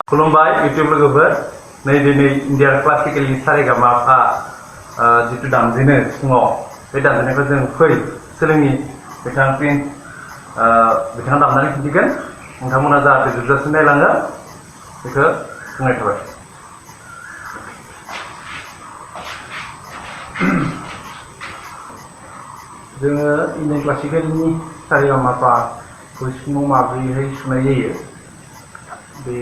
खुलुमबाय इउटिउब लोगोफोर नै दिनै इन्डियान क्लासिकेलनि सारेगामापा जितु दामजेनो फुङाव बे दामजेननायखौ जों फै सोलोंनि बिथाङा दामनानै खिन्थिगोन नोंथांमोना जाहाथे जोबजासिम नायलाङो बेखौ बुंनाय थाबाय। जोङो इन्डियान क्लासिकेलनि सारेगामापाखौ सिफुङाव माब्रैहाय सुनाय जायो बे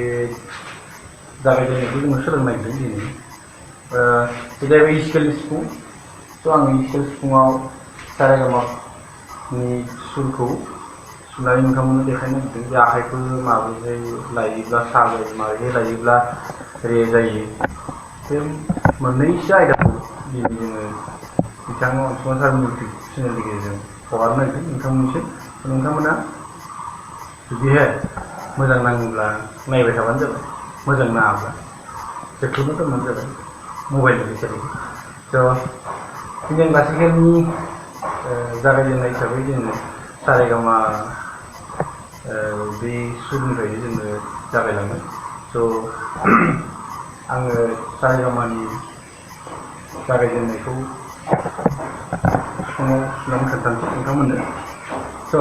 जागायजेननायखौ जोङो सोलोंनो नागिरदों दिनै। बे जाहैबाय स्केलनि सिफुं। स' आङो स्केल सिफुङाव सारेगामानि सुरखौ सुनानै नोंथांमोननो देखायनो नागिरदों जे आखाइखौ माबोरैहाय लायोब्ला सा जायो, माबोरैहाय लायोब्ला रे जायो। बे मोननैसो आयदाखौ दिनै जोङो बिथां अनसुमा सारनि इउटिउब चेनेलनि गेजेरजों हगारनो नागिरदों नोंथांमोननिसिम। नोंथांमोना जुदिहाय मोजां नाङोब्ला नायबाय थाबानो जाबाय, मोजां नाङाब्ला बेखौनो दोनबानो जाबाय मबाइलनि फैसाखौ। स' इन्डियान क्लासिकेलनि जागायजेननाय हिसाबै जोङो सारेगामा बे सुरनिफ्रायनो जोङो जागायलाङो। स' आङो सारेगामानि जागायजेननायखौ सिफुङाव सुनानै खोन्थानोसै नोंथांमोननो। स'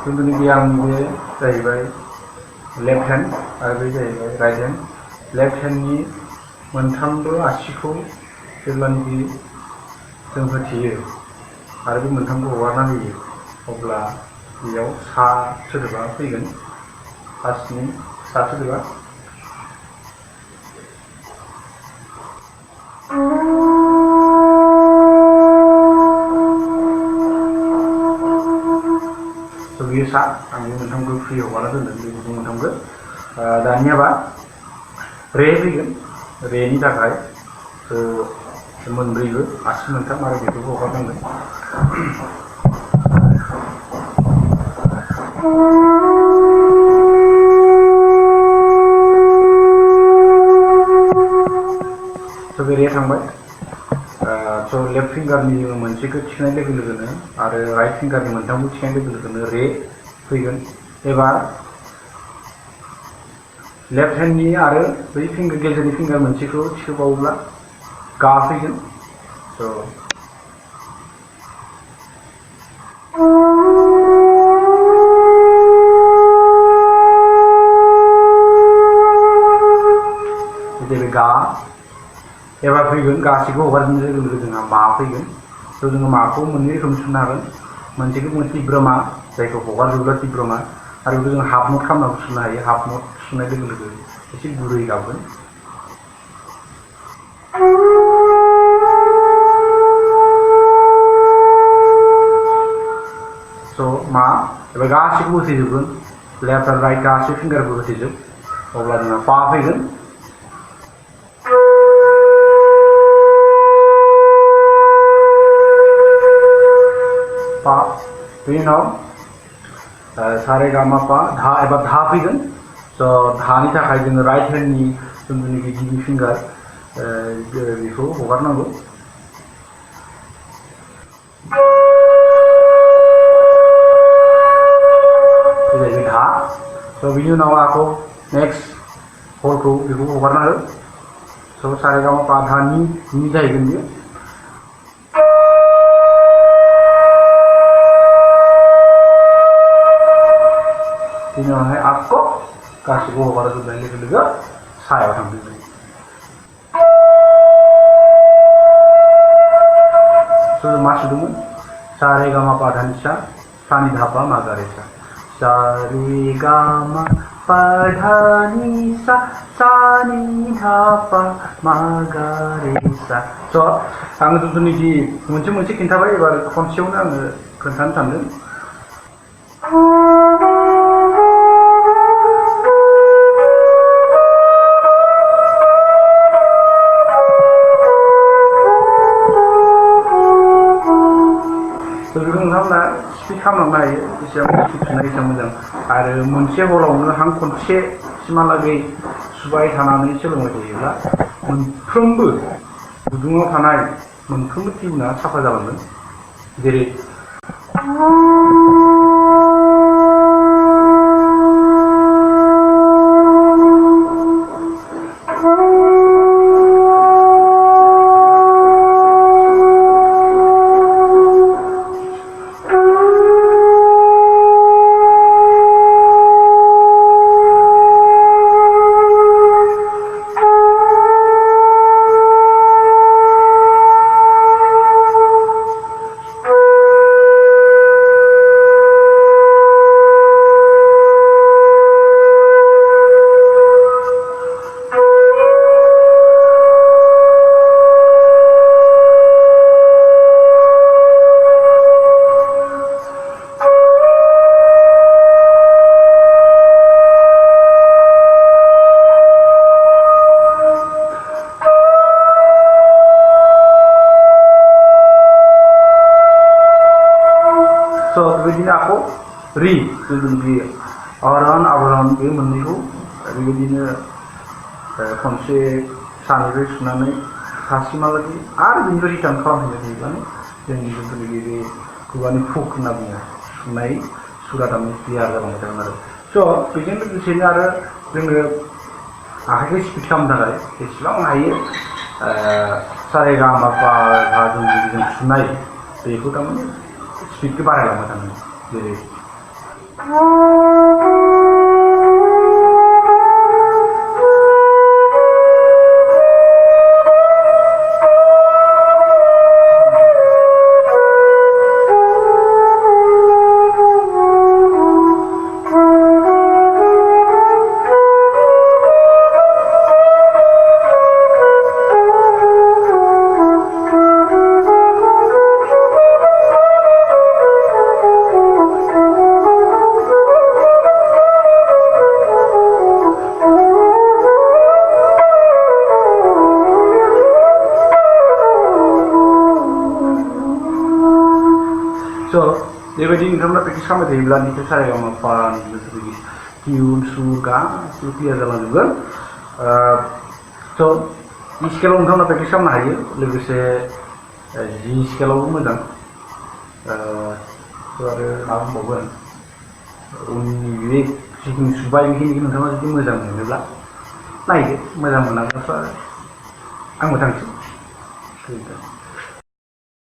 जिथुनाखि आंनि बे जाहैबाय लेफ्ट हेन्ड आरो बे जाहैबाय राइट हेन्ड। लेफ्ट हेन्डनि मोनथामबो आसिखौ जेब्लानाखि जों होथेयो आरो बे मोनथामखौ हगारना होयो अब्ला बेयाव सा सोदोबा फैगोन, फार्स्टनि सा सोदोबा। स' बेयो सा आं बे मोनथामखौ फ्रि हगारना दोनदों, बे गुदुं मोनथामखौ। दानियाबा रे फैगोन, रेनि थाखाय मोनब्रैबो आसि मोनथाम आरो बेखौबो हगारनांगोन। स' बे रे थांबाय। स' लेफ्ट फिंगारनि जोङो मोनसेखौ थिखोनाय लोगो लोगोनो आरो राइट फिंगारनि मोनथामखौ थिखोनाय लोगो लोगोनो रे फैगोन। एबार लेफ्ट हेन्डनि आरो बै फिंगार गेजेरनि फिंगार मोनसेखौ थिखोबावोब्ला गा फैगोन। स' गा एबार फैगोन गासैखौ हगारजोबनाय लोगो लोगो जोंहा मा फैगोन। स' जोङो माखौ मोननै रोखोमनि सुनो हागोन। मोनसेखौ बुङो तिब्रमा, जायखौ हगारजोबोब्ला तिब्रमा, आरो बेखौ जों हाफ नट खालामनानै सुनो हायो। हाफ नट सुनाय लोगो लोगो एसे गुरै गाबगोन। स' मा एबा गासैखौबो होथेजोबगोन, लेफ्ट आरो राइट गासै फिंगारबो होथेजोब, अब्ला जोंहा पा फैगोन। पा बेनि उनाव सारेगामापा धा एबा धा फैगोन। स' धानि थाखाय जोङो राइट हेन्डनि जिथुनाखि गिबि फिंगार बेखौ हगारनांगौ। बे जाहैबाय धा। स' बिनि उनाव आखौ नेक्स्ट हलखौ बेखौ हगारना हो। स' सारेगामापा धानि नि जाहैगोन बियो। बिनि उनावहाय आखौ गासैखौ हगारजोबनाय लोगो लोगो सायाव थांफिनगोन। स' मा सुदोंमोन? सारेगामापा धानि सा, सानि धा पा मा गा रे सा। सारेगामापा धानि सा, सानि धा पा मा गा रे सा। स' आं जिथुनाखि मोनसे खिन्थाबाय, एबार खनसेयावनो आङो खोन्थानो सानदों। बेखौ नोंथांमोना स्पिड खालामलांनो हायो, बेसेबां स्पिड सुनाय एसेबां मोजां। आरो मोनसे हलावनो हां खनसेसिमहालागै सुबाय थानानै सोलोंबाय थायोब्ला मोनफ्रोमबो गुदुङाव थानाय मोनफ्रोमबो टिउना साफा जालांगोन। जेरै रि जुदि आर'हन आबर'हन बे मोननैखौ बेबायदिनो खनसे सानिफ्राय सुनानै हासिमहालागै आरो बेनिफ्राय रिटार्न खालामफिनबाय थायोब्लानो जोंनि जिथुनाखि बे खुगानि फुक होनना बुङो सुनाय सुरा थारमाने क्लियार जालांबाय थागोन आरो स' बेजों लोगोसेनो आरो जोङो आखाइखौ स्पिड खालामनो थाखाय जेसेबां हायो सारे गा मा पा धा जों सुनाय बेखौ थारमाने स्पिडखौ बारायलांबाय थानांगौ जेरै बेबायदि नोंथांमोना प्रेक्टिस खालामबाय थायोब्ला निफ्राय सारे गा मा पा बेफोरबायदि टिउन सुर गासिबो क्लियार जालांजोबगोन स' इ स्केलाव नोंथांमोना प्रेक्टिस खालामनो हायो लोगोसे जि स्केलावबो मोजां आरो मा बुंबावगोन उननि बे जिखिनि सुबाय बेखिनिखौ नोंथाङा जुदि मोजां मोनोब्ला नायदो मोजां मोनाब्लाथ' आरो आंबो थांसै